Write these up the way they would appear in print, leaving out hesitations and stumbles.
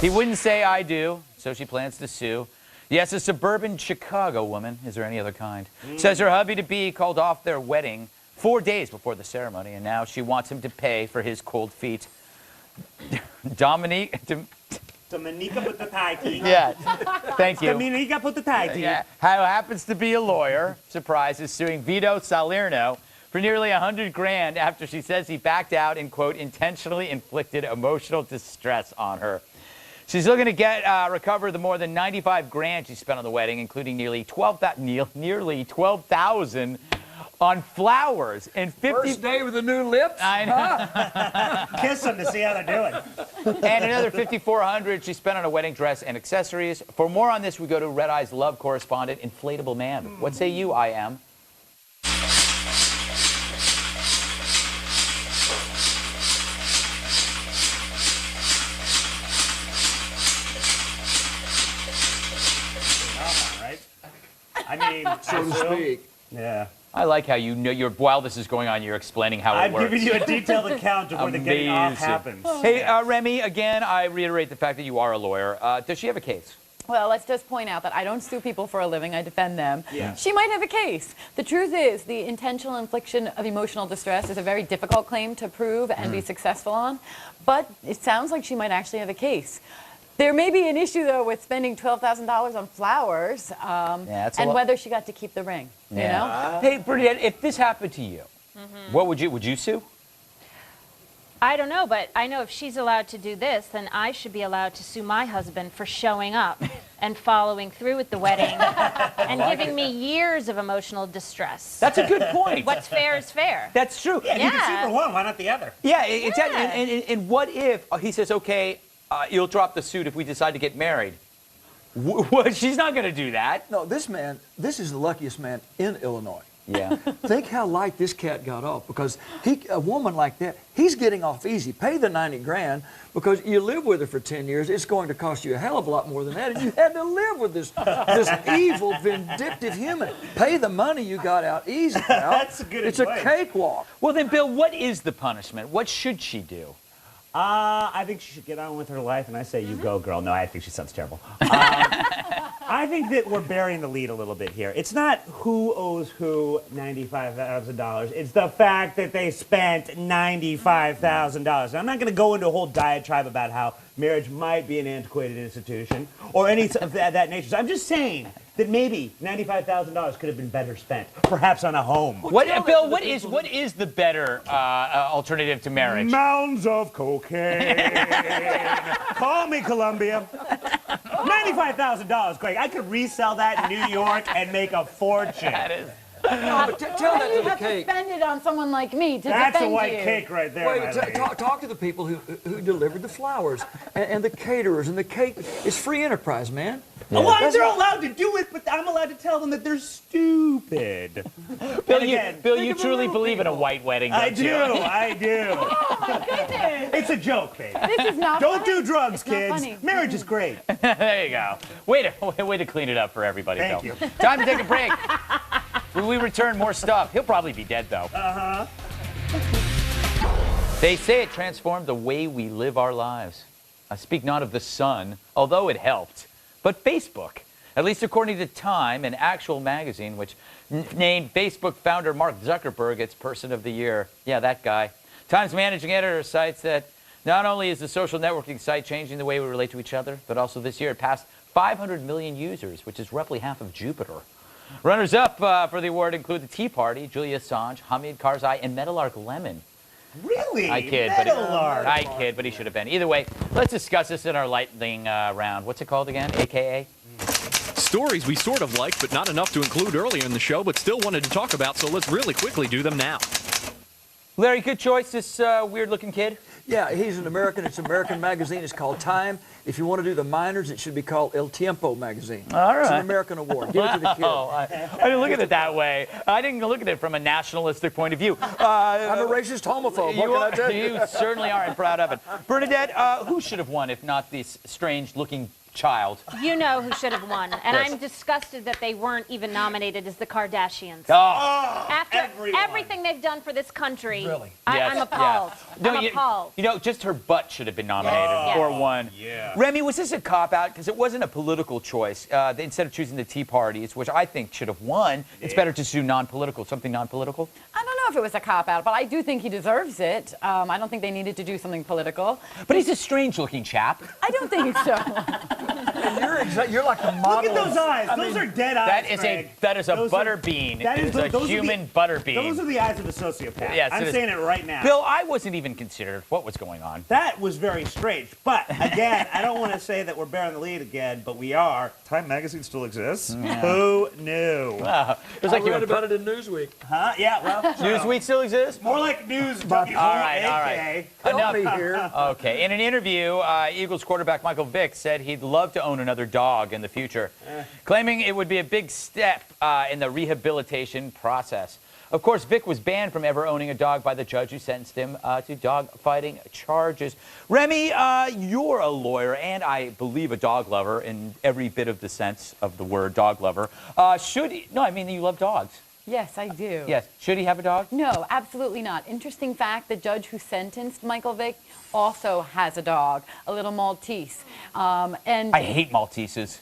He wouldn't say I do, so she plans to sue. Yes, a suburban Chicago woman, is there any other kind, says her hubby-to-be called off their wedding 4 days before the ceremony, and now she wants him to pay for his cold feet. Dominica put the tie to. Yeah, thank you. Dominica put the tie to. Yeah, who happens to be a lawyer, surprise, is suing Vito Salerno for nearly $100,000 after she says he backed out and, quote, intentionally inflicted emotional distress on her. She's looking to get recover the more than $95,000 she spent on the wedding, including nearly $12,000 on flowers and 50. First day with the new lips. I know. Kiss them to see how they're doing. And another $5,400 she spent on a wedding dress and accessories. For more on this, we go to Red Eye's love correspondent, Inflatable Man. What say you, I am? I mean, So to speak. Yeah. I like how you know while this is going on, you're explaining how it works. I'm giving you a detailed account of when the getting off happens. Hey, Remy, again, I reiterate the fact that you are a lawyer. Does she have a case? Well, let's just point out that I don't sue people for a living. I defend them. Yeah. She might have a case. The truth is, the intentional infliction of emotional distress is a very difficult claim to prove and be successful on. But it sounds like she might actually have a case. There may be an issue, though, with spending $12,000 on flowers and whether she got to keep the ring. You know? Hey, Bernadette, if this happened to you, what would you sue? I don't know, but I know if she's allowed to do this, then I should be allowed to sue my husband for showing up and following through with the wedding and giving me years of emotional distress. That's a good point. What's fair is fair. That's true. Yeah, you can sue for one, why not the other? Yeah, exactly. And what if he says, okay, you'll drop the suit if we decide to get married? She's not going to do that. No, this is the luckiest man in Illinois. Yeah. Think how light this cat got off, because a woman like that, he's getting off easy. Pay the $90,000 because you live with her for 10 years. It's going to cost you a hell of a lot more than that, and you had to live with this evil, vindictive human. Pay the money you got out easy, pal. That's a good advice. It's a cakewalk. Well, then, Bill, what is the punishment? What should she do? I think she should get on with her life, and I say you go, girl. No, I think she sounds terrible. I think that we're burying the lead a little bit here. It's not who owes who $95,000. It's the fact that they spent $95,000. I'm not going to go into a whole diatribe about how marriage might be an antiquated institution or any of that nature. So I'm just saying that maybe $95,000 could have been better spent, perhaps on a home. Bill, what is the better alternative to marriage? Mounds of cocaine. Call me, Columbia. $95,000, Greg. I could resell that in New York and make a fortune. That is. No, but tell that you to the have cake. to spend it on someone like me to That's defend a white you. cake right there. Wait, my lady. talk to the people who delivered the flowers and the caterers and the cake. It's free enterprise, man. Yeah. Well, they're allowed to do it, but I'm allowed to tell them that they're stupid. Bill, you truly believe in a white wedding, don't you? I do. Oh, my goodness. It's a joke, baby. This is not Don't funny. do drugs, It's not kids. funny. Marriage is great. There you go. Way to clean it up for everybody, Thank Bill. you. Time to take a break. When we return, more stuff. He'll probably be dead, though. They say it transformed the way we live our lives. I speak not of the sun, although it helped, but Facebook. At least according to Time, an actual magazine, which named Facebook founder Mark Zuckerberg its Person of the Year. Yeah, that guy. Time's managing editor cites that not only is the social networking site changing the way we relate to each other, but also this year it passed 500 million users, which is roughly half of Jupiter. Runners-up for the award include the Tea Party, Julia Assange, Hamid Karzai, and Meadowlark Lemon. Really? I kid, but he should have been. Either way, let's discuss this in our lightning round. What's it called again? AKA? Stories we sort of liked, but not enough to include earlier in the show, but still wanted to talk about, so let's really quickly do them now. Larry, good choice, this weird-looking kid. Yeah, he's an American. It's an American magazine. It's called Time. If you want to do the minors, it should be called El Tiempo magazine. All right. It's an American award. Give it to the kid. I didn't look at it that way. I didn't look at it from a nationalistic point of view. I'm a racist homophobe. What can I tell you? You certainly are, and proud of it. Bernadette, who should have won if not this strange-looking child. You know who should have won. And Yes. I'm disgusted that they weren't even nominated as the Kardashians. Oh, After everyone. everything they've done for this country, Really? yes, I'm appalled. yeah. I'm appalled. You know, just her butt should have been nominated Yes. or won. Yeah. Remy, was this a cop-out? Because it wasn't a political choice. Instead of choosing the Tea Parties, which I think should have won, it's better to do non-political, something non-political. I don't know if it was a cop-out, but I do think he deserves it. I don't think they needed to do something political. But he's a strange-looking chap. I don't think so. And you're like the model. Look at those eyes. Those are dead eyes, That is a Those butter are- bean. that It is is the- a those are the- human butter bean. Those are the eyes of a sociopath. Yes, I'm it is. saying it right now. Bill, I wasn't even considered. What was going on? That was very strange. But again, I don't want to say that we're bearing the lead again, but we are. Time magazine still exists. Who knew? It was I like you read were about it in Newsweek. Huh? Yeah, well, Newsweek still exists? more like news. All right. Help me here. Okay. In an interview, Eagles quarterback Michael Vick said he'd love to own another dog in the future, claiming it would be a big step in the rehabilitation process. Of course, Vick was banned from ever owning a dog by the judge who sentenced him to dog fighting charges. Remy, you're a lawyer and I believe a dog lover in every bit of the sense of the word dog lover. Should he? No, I mean you love dogs. Yes, I do. Yes. Should he have a dog? No, absolutely not. Interesting fact, the judge who sentenced Michael Vick also has a dog, a little Maltese. And I hate Malteses.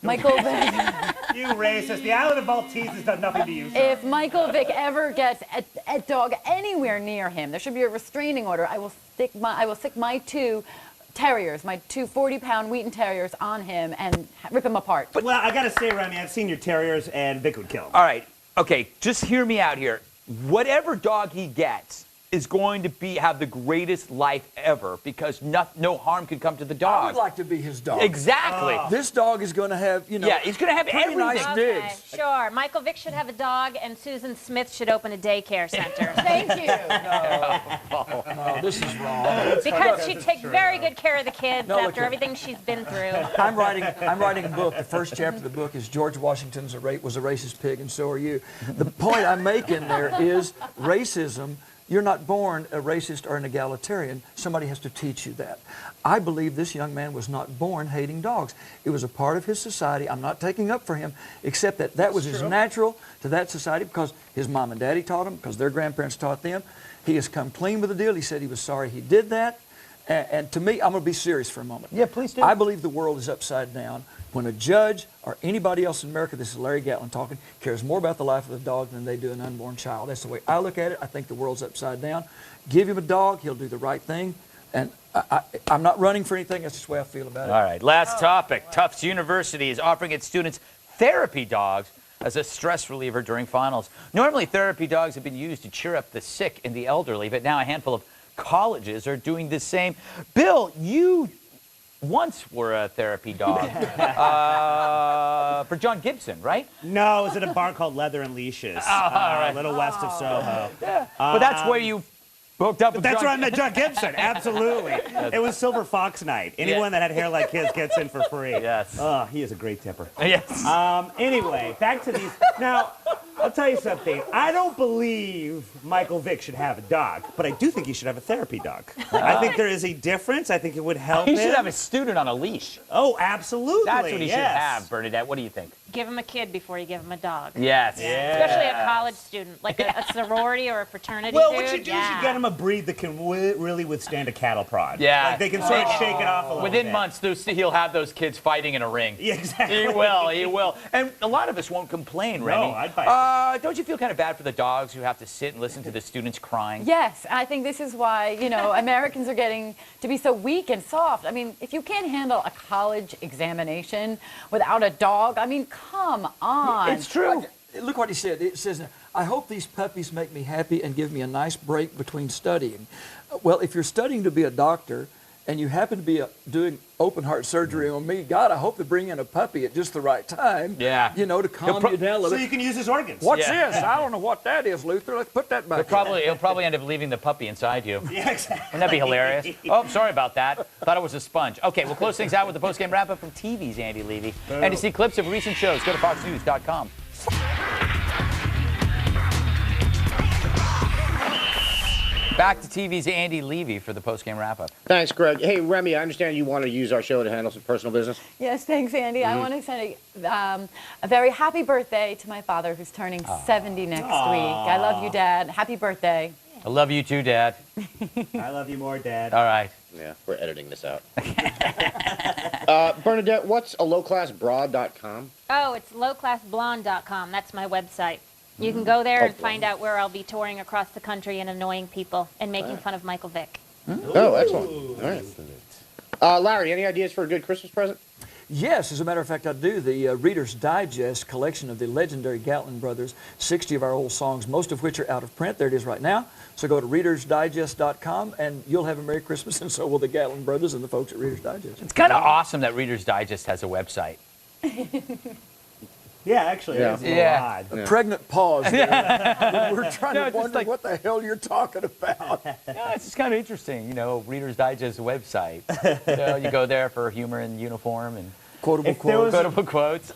Michael Vick, You racist. The island of Maltese has done nothing to you. sir. if Michael Vick ever gets a dog anywhere near him, there should be a restraining order. I will stick my two terriers, my two 40-pound Wheaton Terriers on him and rip him apart. Well, I gotta say, Remy, I've seen your terriers, and Vic would kill him. All right. Okay, just hear me out here. Whatever dog he gets is going to have the greatest life ever because no harm could come to the I dog. would like to be his dog. Exactly. This dog is going to have, you know, Yeah, he's going to have pretty everything. nice Okay, digs. sure. Michael Vick should have a dog, and Susan Smith should open a daycare center. Thank you. No, this is wrong. Because she takes very good care of the kids No, look after here. everything she's been through. I'm writing a book. The first chapter of the book is George Washington was a racist pig, and so are you. The point I make in there is racism. You're not born a racist or an egalitarian. Somebody has to teach you that. I believe this young man was not born hating dogs. It was a part of his society. I'm not taking up for him, except that was as natural to that society because his mom and daddy taught him, because their grandparents taught them. He has come clean with the deal. He said he was sorry he did that. And to me, I'm going to be serious for a moment. Yeah, please do. I believe the world is upside down when a judge or anybody else in America, this is Larry Gatlin talking, cares more about the life of the dog than they do an unborn child. That's the way I look at it. I think the world's upside down. Give him a dog, he'll do the right thing. And I'm not running for anything. That's just the way I feel about it. All right, last topic. Tufts University is offering its students therapy dogs as a stress reliever during finals. Normally, therapy dogs have been used to cheer up the sick and the elderly, but now a handful of colleges are doing the same. Bill, you once were a therapy dog for John Gibson, right? No, it was at a bar called Leather and Leashes, a little west of Soho. But that's where you hooked up with That's John where I met John Gibson. Absolutely. It was Silver Fox night. Anyone that had hair like his gets in for free. Yes. Oh, he is a great tipper. Yes. Anyway, back to these. Now, I'll tell you something. I don't believe Michael Vick should have a dog, but I do think he should have a therapy dog. I think there is a difference. I think it would help He him. should have a student on a leash. Oh, absolutely. That's what he should yes. have, Bernadette. What do you think? Give him a kid before you give him a dog. Yes. Especially a college student, like a sorority or a fraternity Well, dude. what you do is you get him a breed that can really withstand a cattle prod. Yeah. Like they can sort of shake it off a little Within bit. months, he'll have those kids fighting in a ring. Yeah, exactly. He will. He will. And a lot of us won't complain, Remy. I'd buy Don't you feel kind of bad for the dogs who have to sit and listen to the students crying? Yes, I think this is why, Americans are getting to be so weak and soft. I mean, if you can't handle a college examination without a dog, I mean, come on. It's true. Look what he said. It says, I hope these puppies make me happy and give me a nice break between studying. Well, if you're studying to be a doctor and you happen to be doing open heart surgery on me, God, I hope to bring in a puppy at just the right time. Yeah. To calm you down a little So bit. you can use his organs. What's Yeah. this? I don't know what that is, Luther. Let's put that back. He'll probably end up leaving the puppy inside you. Yeah, exactly. Wouldn't that be hilarious? Oh, sorry about that. Thought it was a sponge. Okay, we'll close things out with the post-game wrap-up from TV's Andy Levy. And to see clips of recent shows, go to foxnews.com. Back to TV's Andy Levy for the postgame wrap-up. Thanks, Greg. Hey, Remy, I understand you want to use our show to handle some personal business. Yes, thanks, Andy. I want to send a very happy birthday to my father, who's turning 70 next week. I love you, Dad. Happy birthday. I love you too, Dad. I love you more, Dad. All right. Yeah, we're editing this out. Bernadette, what's a lowclassbra.com? Oh, it's lowclassblonde.com. That's my website. You can go there and find out where I'll be touring across the country and annoying people and making fun of Michael Vick. Oh, excellent. All right. Larry, any ideas for a good Christmas present? Yes, as a matter of fact, I do. The Reader's Digest collection of the legendary Gatlin Brothers, 60 of our old songs, most of which are out of print. There it is right now. So go to readersdigest.com, and you'll have a Merry Christmas, and so will the Gatlin Brothers and the folks at Reader's Digest. It's kind of awesome that Reader's Digest has a website. Yeah, actually, Yeah. that's a little Yeah. odd. A pregnant pause there. We're trying No, to it's just wonder like- what the hell you're talking about. Yeah, it's just kind of interesting, Reader's Digest website. You go there for humor and uniform and Quotable If there quotes. quotable quotes.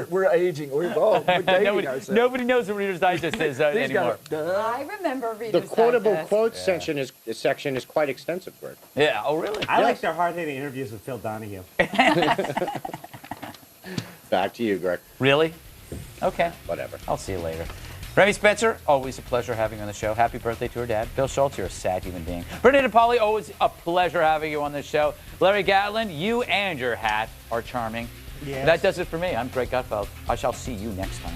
We're aging. We're dating ourselves. Nobody knows what Reader's Digest is These anymore. I remember The Reader's quotable Digest. quotes section is quite extensive, Greg. Yeah. Oh, really? I like their hard-hitting interviews with Phil Donahue. Back to you, Greg. Really? Okay. Whatever. I'll see you later. Remy Spencer, always a pleasure having you on the show. Happy birthday to her dad. Bill Schultz, you're a sad human being. Bernadette Pauly, always a pleasure having you on the show. Larry Gatlin, you and your hat are charming. Yes. That does it for me. I'm Greg Gutfeld. I shall see you next time.